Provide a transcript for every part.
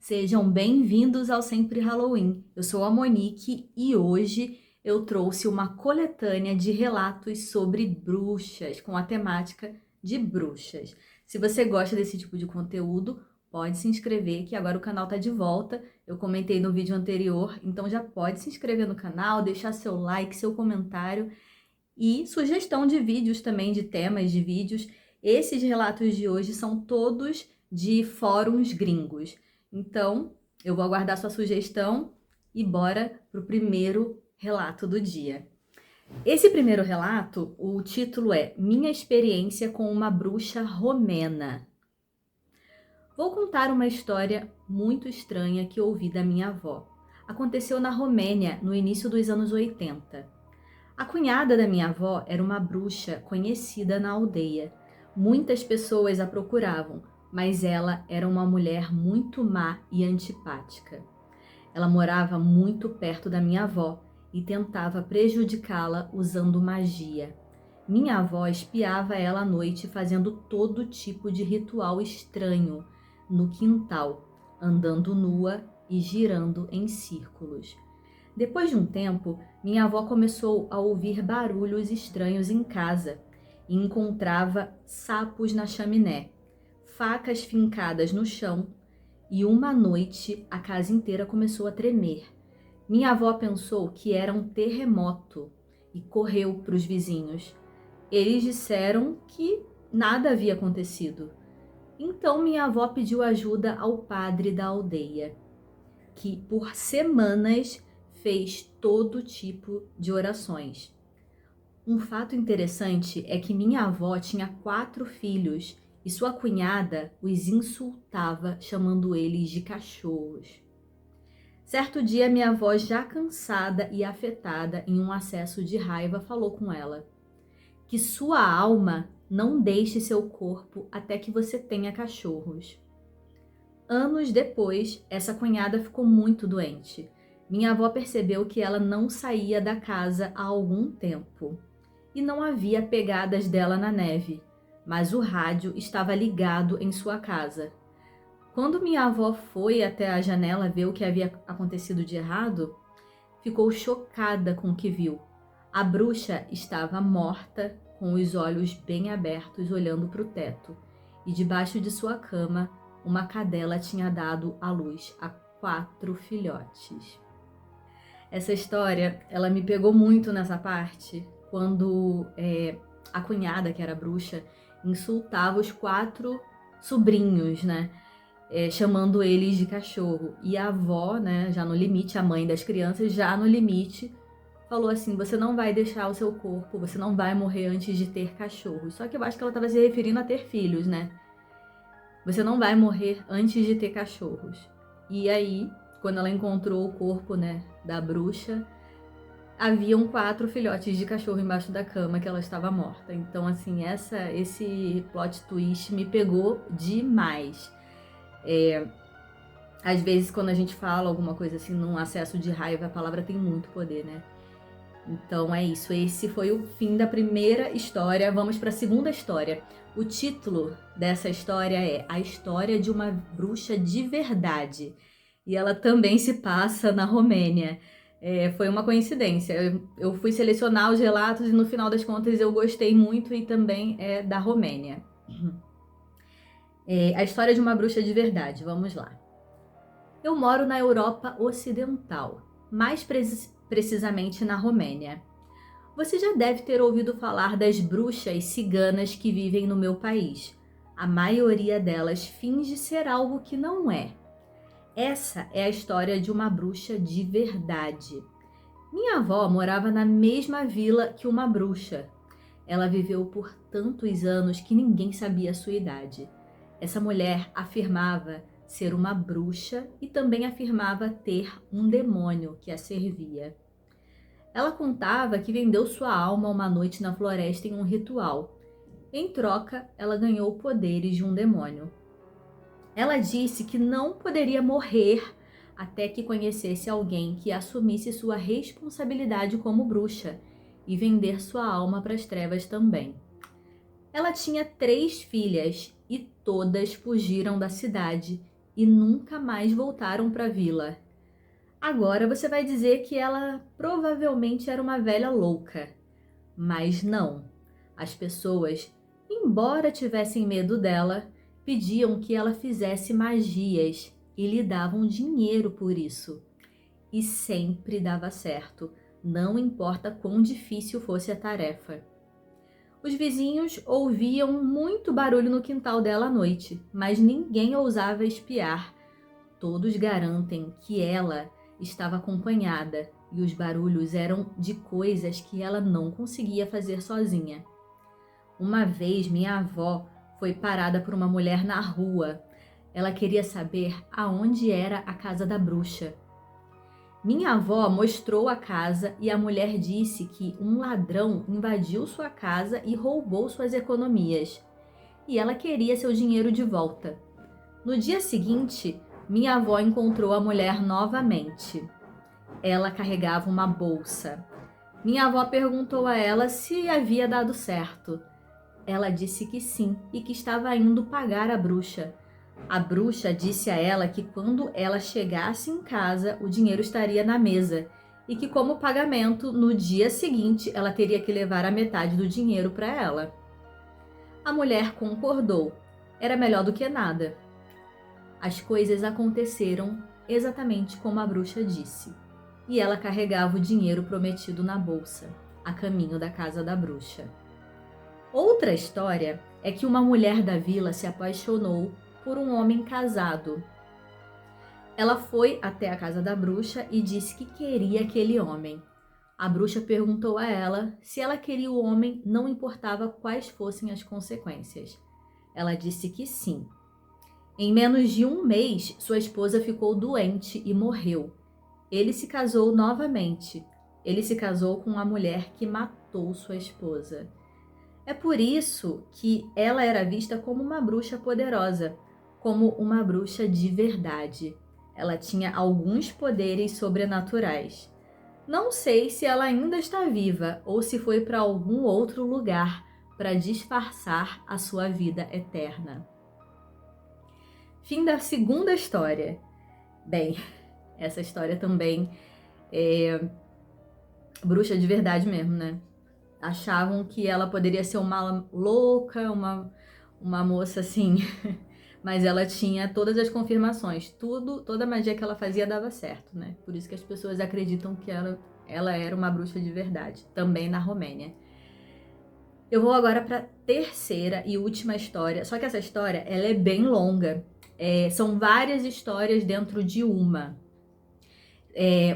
Sejam bem-vindos ao Sempre Halloween. Eu sou a Monique e hoje eu trouxe uma coletânea de relatos sobre bruxas, com a temática de bruxas. Se você gosta desse tipo de conteúdo, pode se inscrever que agora o canal tá de volta. Eu comentei no vídeo anterior, então já pode se inscrever no canal, deixar seu like, seu comentário e sugestão de vídeos também, de temas de vídeos. Esses relatos de hoje são todos de fóruns gringos. Então, eu vou aguardar sua sugestão e bora pro primeiro relato do dia. Esse primeiro relato, o título é Minha Experiência com uma Bruxa Romena. Vou contar uma história muito estranha que ouvi da minha avó. Aconteceu na Romênia no início dos anos 80. A cunhada da minha avó era uma bruxa conhecida na aldeia. Muitas pessoas a procuravam, mas ela era uma mulher muito má e antipática. Ela morava muito perto da minha avó e tentava prejudicá-la usando magia. Minha avó espiava ela à noite fazendo todo tipo de ritual estranho no quintal, andando nua e girando em círculos. Depois de um tempo, minha avó começou a ouvir barulhos estranhos em casa e encontrava sapos na chaminé, facas fincadas no chão, e uma noite a casa inteira começou a tremer. Minha avó pensou que era um terremoto e correu para os vizinhos. Eles disseram que nada havia acontecido. Então minha avó pediu ajuda ao padre da aldeia, que por semanas fez todo tipo de orações. Um fato interessante é que minha avó tinha 4 filhos e sua cunhada os insultava, chamando eles de cachorros. Certo dia, minha avó, já cansada e afetada em um acesso de raiva, falou com ela: que sua alma não deixe seu corpo até que você tenha cachorros. Anos depois, essa cunhada ficou muito doente. Minha avó percebeu que ela não saía da casa há algum tempo e não havia pegadas dela na neve, mas o rádio estava ligado em sua casa. Quando minha avó foi até a janela ver o que havia acontecido de errado, ficou chocada com o que viu. A bruxa estava morta, com os olhos bem abertos, olhando para o teto, e debaixo de sua cama, uma cadela tinha dado à luz a 4 filhotes. Essa história, ela me pegou muito nessa parte, quando a cunhada, que era bruxa, insultava os 4 sobrinhos, né? Chamando eles de cachorro. E a avó, né, já no limite, a mãe das crianças, já no limite, falou assim: você não vai deixar o seu corpo, você não vai morrer antes de ter cachorros. Só que eu acho que ela estava se referindo a ter filhos, né? Você não vai morrer antes de ter cachorros. E aí, quando ela encontrou o corpo, né, da bruxa, haviam 4 filhotes de cachorro embaixo da cama que ela estava morta. Então, assim, esse plot twist me pegou demais. Às vezes, quando a gente fala alguma coisa assim, num acesso de raiva, a palavra tem muito poder, né? Então é isso, esse foi o fim da primeira história. Vamos para a segunda história. O título dessa história é A História de uma Bruxa de Verdade. E ela também se passa na Romênia. Foi uma coincidência. Eu fui selecionar os relatos e no final das contas eu gostei muito e também é da Romênia. A História de uma Bruxa de Verdade, vamos lá. Eu moro na Europa Ocidental, mais precisamente na Romênia. Você já deve ter ouvido falar das bruxas ciganas que vivem no meu país. A maioria delas finge ser algo que não é. Essa é a história de uma bruxa de verdade. Minha avó morava na mesma vila que uma bruxa. Ela viveu por tantos anos que ninguém sabia a sua idade. Essa mulher afirmava ser uma bruxa e também afirmava ter um demônio que a servia. Ela contava que vendeu sua alma uma noite na floresta em um ritual. Em troca, ela ganhou poderes de um demônio. Ela disse que não poderia morrer até que conhecesse alguém que assumisse sua responsabilidade como bruxa e vender sua alma para as trevas também. Ela tinha 3 filhas e todas fugiram da cidade e nunca mais voltaram para a vila. Agora você vai dizer que ela provavelmente era uma velha louca, mas não. As pessoas, embora tivessem medo dela, pediam que ela fizesse magias e lhe davam dinheiro por isso. E sempre dava certo, não importa quão difícil fosse a tarefa. Os vizinhos ouviam muito barulho no quintal dela à noite, mas ninguém ousava espiar. Todos garantem que ela estava acompanhada e os barulhos eram de coisas que ela não conseguia fazer sozinha. Uma vez minha avó foi parada por uma mulher na rua. Ela queria saber aonde era a casa da bruxa. Minha avó mostrou a casa e a mulher disse que um ladrão invadiu sua casa e roubou suas economias. E ela queria seu dinheiro de volta. No dia seguinte, minha avó encontrou a mulher novamente. Ela carregava uma bolsa. Minha avó perguntou a ela se havia dado certo. Ela disse que sim e que estava indo pagar a bruxa. A bruxa disse a ela que quando ela chegasse em casa, o dinheiro estaria na mesa e que, como pagamento, no dia seguinte ela teria que levar a metade do dinheiro para ela. A mulher concordou. Era melhor do que nada. As coisas aconteceram exatamente como a bruxa disse, e ela carregava o dinheiro prometido na bolsa, a caminho da casa da bruxa. Outra história é que uma mulher da vila se apaixonou por um homem casado. Ela foi até a casa da bruxa e disse que queria aquele homem. A bruxa perguntou a ela se ela queria o homem, não importava quais fossem as consequências. Ela disse que sim. Em menos de um mês, sua esposa ficou doente e morreu. Ele se casou novamente. Ele se casou com uma mulher que matou sua esposa. É por isso que ela era vista como uma bruxa poderosa, como uma bruxa de verdade. Ela tinha alguns poderes sobrenaturais. Não sei se ela ainda está viva ou se foi para algum outro lugar para disfarçar a sua vida eterna. Fim da segunda história. Bem, essa história também é bruxa de verdade mesmo, né? Achavam que ela poderia ser uma louca, uma moça assim, mas ela tinha todas as confirmações, toda a magia que ela fazia dava certo, né? Por isso que as pessoas acreditam que ela era uma bruxa de verdade, também na Romênia. Eu vou agora para a terceira e última história, só que essa história ela é bem longa, são várias histórias dentro de uma.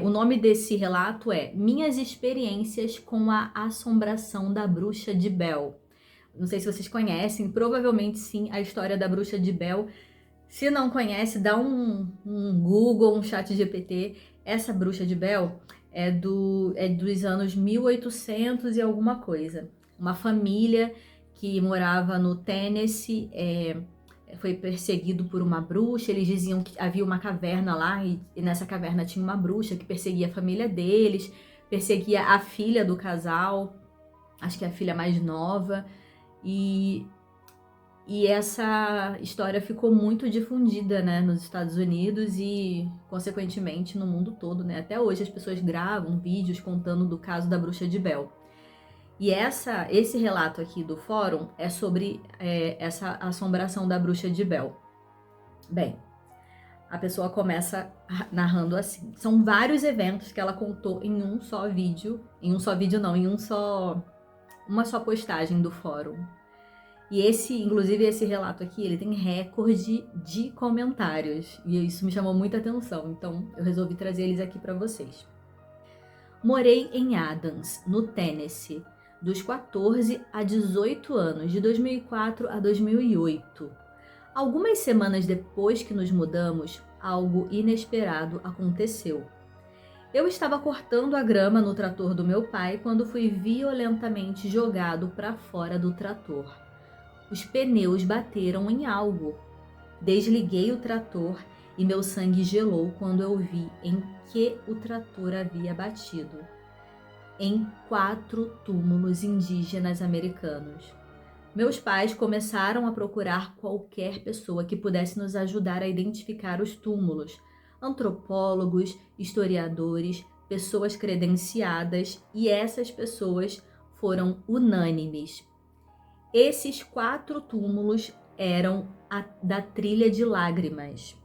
O nome desse relato é Minhas Experiências com a Assombração da Bruxa de Bell. Não sei se vocês conhecem, provavelmente sim, a história da Bruxa de Bell. Se não conhece, dá um Google, um ChatGPT. Essa Bruxa de Bell é dos anos 1800 e alguma coisa. Uma família que morava no Tennessee foi perseguido por uma bruxa. Eles diziam que havia uma caverna lá e nessa caverna tinha uma bruxa que perseguia a família deles, perseguia a filha do casal, acho que é a filha mais nova, e essa história ficou muito difundida, né, nos Estados Unidos e, consequentemente, no mundo todo, né? Até hoje as pessoas gravam vídeos contando do caso da Bruxa de Bell. E esse relato aqui do fórum é sobre essa assombração da Bruxa de Bell. Bem, a pessoa começa narrando assim. São vários eventos que ela contou em um só vídeo. Uma só postagem do fórum. E inclusive esse relato aqui, ele tem recorde de comentários. E isso me chamou muita atenção, então eu resolvi trazer eles aqui para vocês. Morei em Adams, no Tennessee, dos 14 a 18 anos, de 2004 a 2008. Algumas semanas depois que nos mudamos, algo inesperado aconteceu. Eu estava cortando a grama no trator do meu pai quando fui violentamente jogado para fora do trator. Os pneus bateram em algo. Desliguei o trator e meu sangue gelou quando eu vi em que o trator havia batido. Em 4 túmulos indígenas americanos. Meus pais começaram a procurar qualquer pessoa que pudesse nos ajudar a identificar os túmulos. Antropólogos, historiadores, pessoas credenciadas, e essas pessoas foram unânimes. Esses 4 túmulos eram da Trilha de Lágrimas.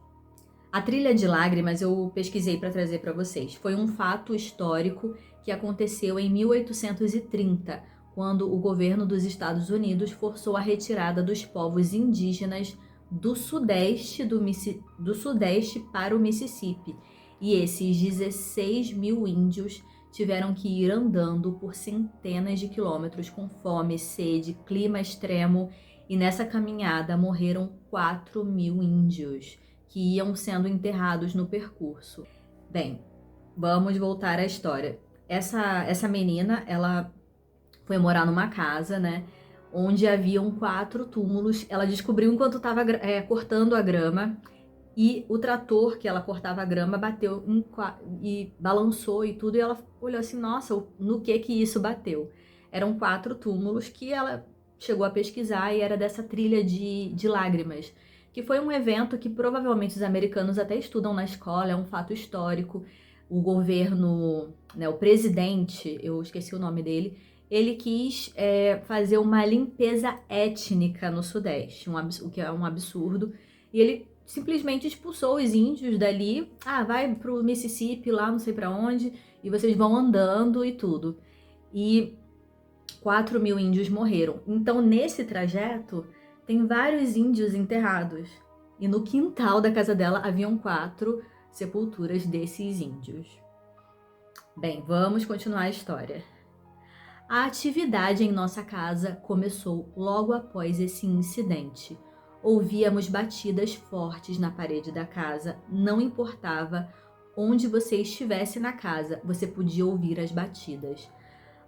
A Trilha de Lágrimas eu pesquisei para trazer para vocês. Foi um fato histórico que aconteceu em 1830, quando o governo dos Estados Unidos forçou a retirada dos povos indígenas do sudeste para o Mississippi. E esses 16 mil índios tiveram que ir andando por centenas de quilômetros com fome, sede, clima extremo, e nessa caminhada morreram 4 mil índios que iam sendo enterrados no percurso. Bem, vamos voltar à história. Essa menina, ela foi morar numa casa, né, onde haviam 4 túmulos. Ela descobriu enquanto estava cortando a grama, e o trator que ela cortava a grama bateu e balançou e tudo, e ela olhou assim, nossa, no que isso bateu? Eram 4 túmulos que ela chegou a pesquisar, e era dessa trilha de lágrimas, que foi um evento que provavelmente os americanos até estudam na escola, é um fato histórico. O governo, né, o presidente, eu esqueci o nome dele, ele quis fazer uma limpeza étnica no Sudeste, o que é um absurdo, e ele simplesmente expulsou os índios dali. Vai pro Mississippi, lá não sei para onde, e vocês vão andando e tudo. E 4 mil índios morreram. Então, nesse trajeto, tem vários índios enterrados. E no quintal da casa dela haviam 4 sepulturas desses índios. Bem, vamos continuar a história. A atividade em nossa casa começou logo após esse incidente. Ouvíamos batidas fortes na parede da casa, não importava onde você estivesse na casa, você podia ouvir as batidas.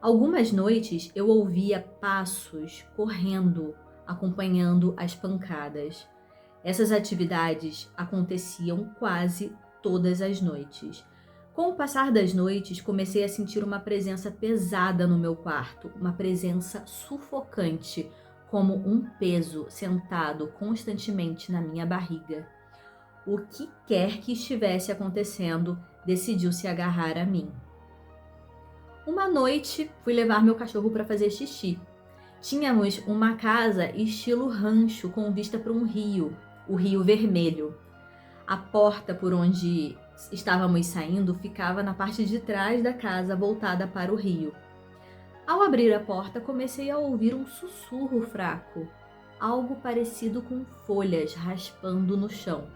Algumas noites eu ouvia passos correndo, acompanhando as pancadas. Essas atividades aconteciam quase todas as noites. Com o passar das noites, comecei a sentir uma presença pesada no meu quarto, uma presença sufocante, como um peso sentado constantemente na minha barriga. O que quer que estivesse acontecendo decidiu se agarrar a mim. Uma noite, fui levar meu cachorro para fazer xixi. Tínhamos uma casa estilo rancho com vista para um rio, o Rio Vermelho. A porta por onde estávamos saindo ficava na parte de trás da casa, voltada para o rio. Ao abrir a porta, comecei a ouvir um sussurro fraco, algo parecido com folhas raspando no chão.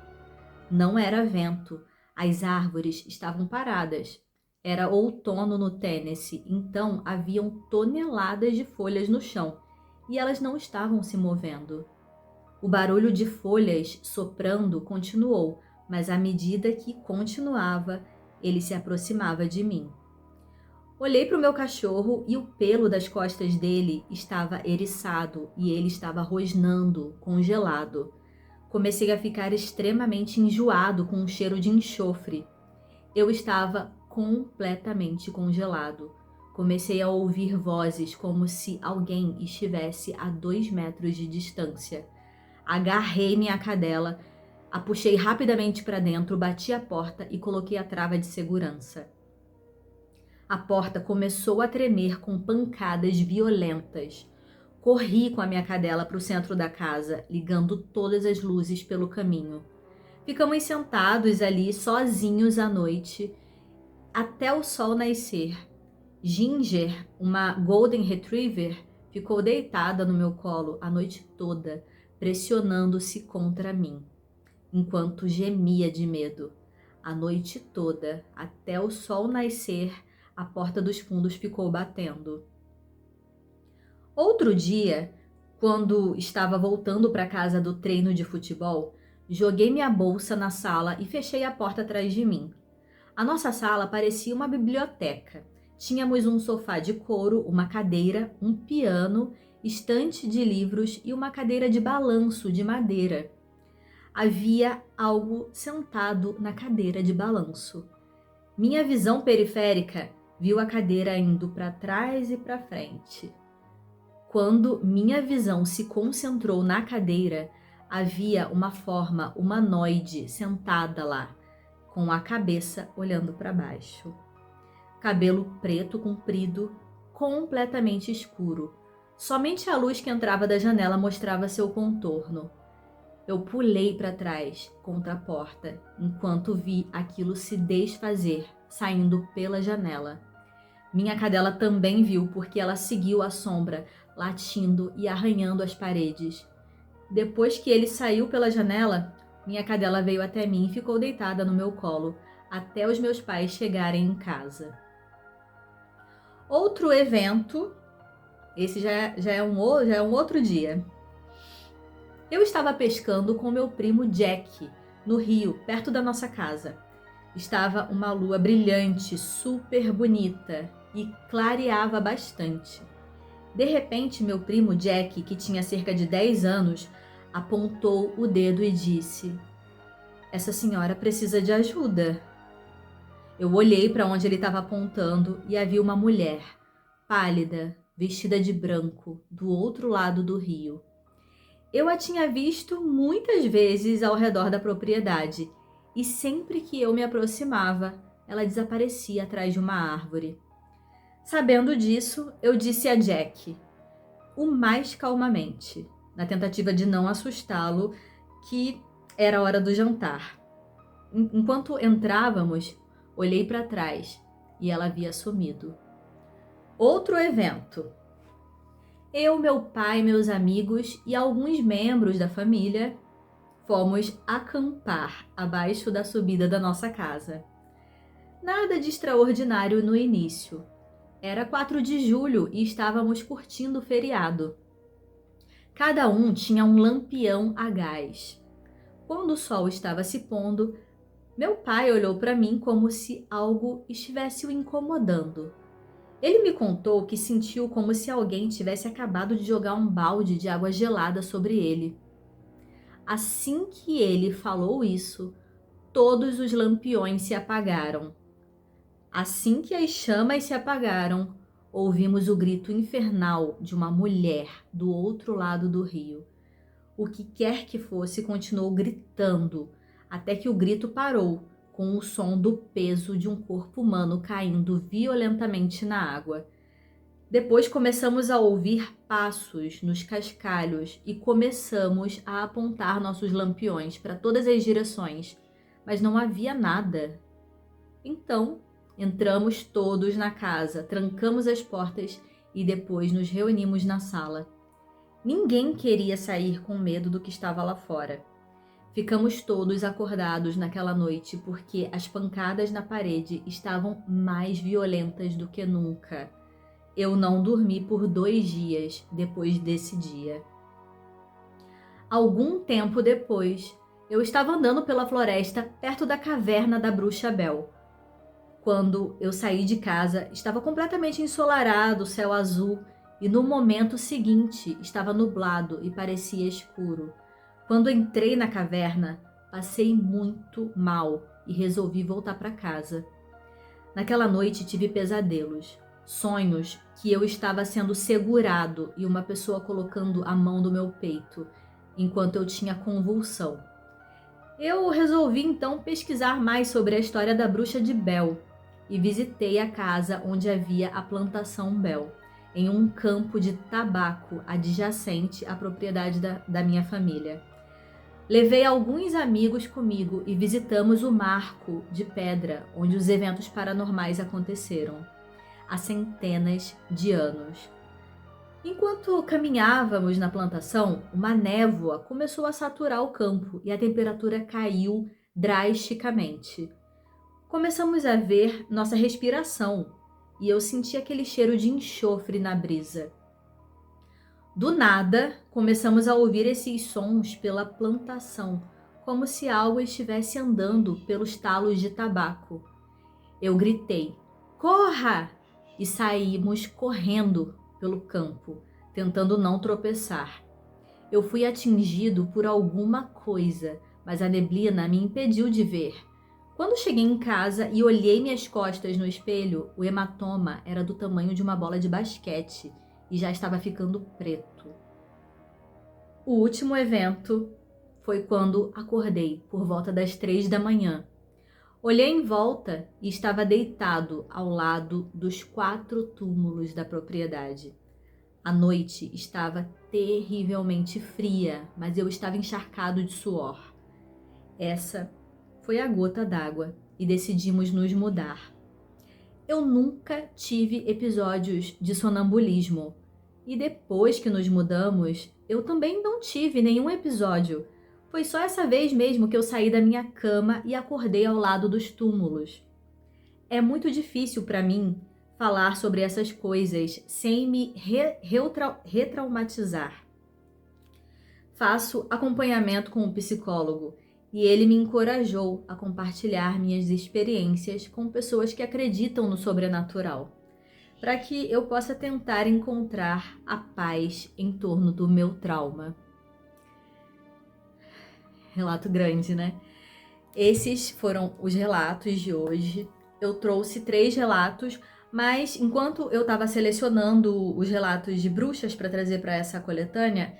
Não era vento, as árvores estavam paradas. Era outono no Tennessee, então haviam toneladas de folhas no chão e elas não estavam se movendo. O barulho de folhas soprando continuou, mas à medida que continuava, ele se aproximava de mim. Olhei para o meu cachorro e o pelo das costas dele estava eriçado e ele estava rosnando, congelado. Comecei a ficar extremamente enjoado com um cheiro de enxofre. Eu estava completamente congelado. Comecei a ouvir vozes como se alguém estivesse a 2 metros de distância. Agarrei minha cadela, a puxei rapidamente para dentro, bati a porta e coloquei a trava de segurança. A porta começou a tremer com pancadas violentas. Corri com a minha cadela para o centro da casa, ligando todas as luzes pelo caminho. Ficamos sentados ali, sozinhos à noite, até o sol nascer. Ginger, uma Golden Retriever, ficou deitada no meu colo a noite toda, pressionando-se contra mim, enquanto gemia de medo. A noite toda, até o sol nascer, a porta dos fundos ficou batendo. Outro dia, quando estava voltando para casa do treino de futebol, joguei minha bolsa na sala e fechei a porta atrás de mim. A nossa sala parecia uma biblioteca. Tínhamos um sofá de couro, uma cadeira, um piano, estante de livros e uma cadeira de balanço de madeira. Havia algo sentado na cadeira de balanço. Minha visão periférica viu a cadeira indo para trás e para frente. Quando minha visão se concentrou na cadeira, havia uma forma humanoide sentada lá, com a cabeça olhando para baixo. Cabelo preto comprido, completamente escuro. Somente a luz que entrava da janela mostrava seu contorno. Eu pulei para trás, contra a porta, enquanto vi aquilo se desfazer, saindo pela janela. Minha cadela também viu, porque ela seguiu a sombra, latindo e arranhando as paredes. Depois que ele saiu pela janela, minha cadela veio até mim e ficou deitada no meu colo, até os meus pais chegarem em casa. Outro evento, esse já é um outro dia. Eu estava pescando com meu primo Jack, no rio, perto da nossa casa. Estava uma lua brilhante, super bonita e clareava bastante. De repente, meu primo Jack, que tinha cerca de 10 anos, apontou o dedo e disse: "Essa senhora precisa de ajuda." Eu olhei para onde ele estava apontando e havia uma mulher, pálida, vestida de branco, do outro lado do rio. Eu a tinha visto muitas vezes ao redor da propriedade e sempre que eu me aproximava, ela desaparecia atrás de uma árvore. Sabendo disso, eu disse a Jack, o mais calmamente, na tentativa de não assustá-lo, que era hora do jantar. Enquanto entrávamos, olhei para trás e ela havia sumido. Outro evento. Eu, meu pai, meus amigos e alguns membros da família fomos acampar abaixo da subida da nossa casa. Nada de extraordinário no início. Era 4 de julho e estávamos curtindo o feriado. Cada um tinha um lampião a gás. Quando o sol estava se pondo, meu pai olhou para mim como se algo estivesse o incomodando. Ele me contou que sentiu como se alguém tivesse acabado de jogar um balde de água gelada sobre ele. Assim que ele falou isso, todos os lampiões se apagaram. Assim que as chamas se apagaram, ouvimos o grito infernal de uma mulher do outro lado do rio. O que quer que fosse continuou gritando, até que o grito parou, com o som do peso de um corpo humano caindo violentamente na água. Depois começamos a ouvir passos nos cascalhos e começamos a apontar nossos lampiões para todas as direções, mas não havia nada. Então, entramos todos na casa, trancamos as portas e depois nos reunimos na sala. Ninguém queria sair com medo do que estava lá fora. Ficamos todos acordados naquela noite porque as pancadas na parede estavam mais violentas do que nunca. Eu não dormi por 2 dias depois desse dia. Algum tempo depois, eu estava andando pela floresta perto da caverna da bruxa Bel. Quando eu saí de casa, estava completamente ensolarado, céu azul, e no momento seguinte estava nublado e parecia escuro. Quando entrei na caverna, passei muito mal e resolvi voltar para casa. Naquela noite tive pesadelos, sonhos que eu estava sendo segurado e uma pessoa colocando a mão no meu peito, enquanto eu tinha convulsão. Eu resolvi então pesquisar mais sobre a história da bruxa de Bel e visitei a casa onde havia a plantação Bel, em um campo de tabaco adjacente à propriedade da minha família. Levei alguns amigos comigo e visitamos o marco de pedra onde os eventos paranormais aconteceram, há centenas de anos. Enquanto caminhávamos na plantação, uma névoa começou a saturar o campo e a temperatura caiu drasticamente. Começamos a ver nossa respiração e eu senti aquele cheiro de enxofre na brisa. Do nada, começamos a ouvir esses sons pela plantação, como se algo estivesse andando pelos talos de tabaco. Eu gritei, "Corra!" e saímos correndo pelo campo, tentando não tropeçar. Eu fui atingido por alguma coisa, mas a neblina me impediu de ver. Quando cheguei em casa e olhei minhas costas no espelho, o hematoma era do tamanho de uma bola de basquete e já estava ficando preto. O último evento foi quando acordei por volta das 3 da manhã. Olhei em volta e estava deitado ao lado dos 4 túmulos da propriedade. A noite estava terrivelmente fria, mas eu estava encharcado de suor. Essa foi a gota d'água e decidimos nos mudar. Eu nunca tive episódios de sonambulismo e depois que nos mudamos, eu também não tive nenhum episódio. Foi só essa vez mesmo que eu saí da minha cama e acordei ao lado dos túmulos. É muito difícil para mim falar sobre essas coisas sem me retraumatizar. Faço acompanhamento com um psicólogo e ele me encorajou a compartilhar minhas experiências com pessoas que acreditam no sobrenatural, para que eu possa tentar encontrar a paz em torno do meu trauma. Relato grande, né? Esses foram os relatos de hoje. Eu trouxe 3 relatos, mas enquanto eu estava selecionando os relatos de bruxas para trazer para essa coletânea,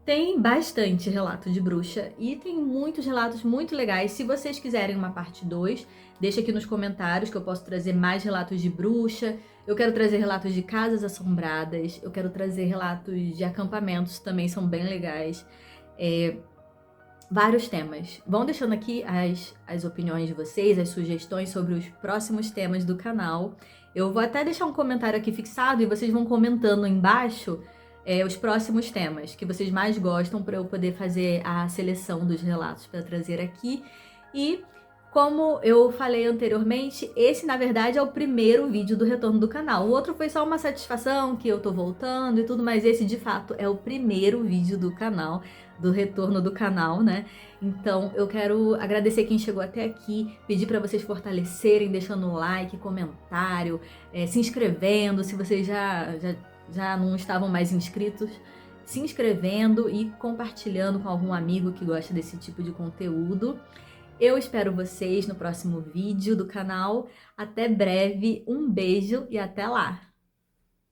tem bastante relato de bruxa e tem muitos relatos muito legais. Se vocês quiserem uma parte 2, deixa aqui nos comentários que eu posso trazer mais relatos de bruxa. Eu quero trazer relatos de casas assombradas, eu quero trazer relatos de acampamentos, também são bem legais. Vários temas. Vão deixando aqui as opiniões de vocês, as sugestões sobre os próximos temas do canal. Eu vou até deixar um comentário aqui fixado e vocês vão comentando embaixo os próximos temas que vocês mais gostam para eu poder fazer a seleção dos relatos para trazer aqui. E como eu falei anteriormente, esse na verdade é o primeiro vídeo do retorno do canal. O outro foi só uma satisfação que eu tô voltando e tudo, mas esse de fato é o primeiro vídeo do canal, do retorno do canal, né? Então eu quero agradecer quem chegou até aqui, pedir para vocês fortalecerem, deixando like, comentário, se inscrevendo, se vocês já não estavam mais inscritos, se inscrevendo e compartilhando com algum amigo que gosta desse tipo de conteúdo. Eu espero vocês no próximo vídeo do canal. Até breve, um beijo e até lá!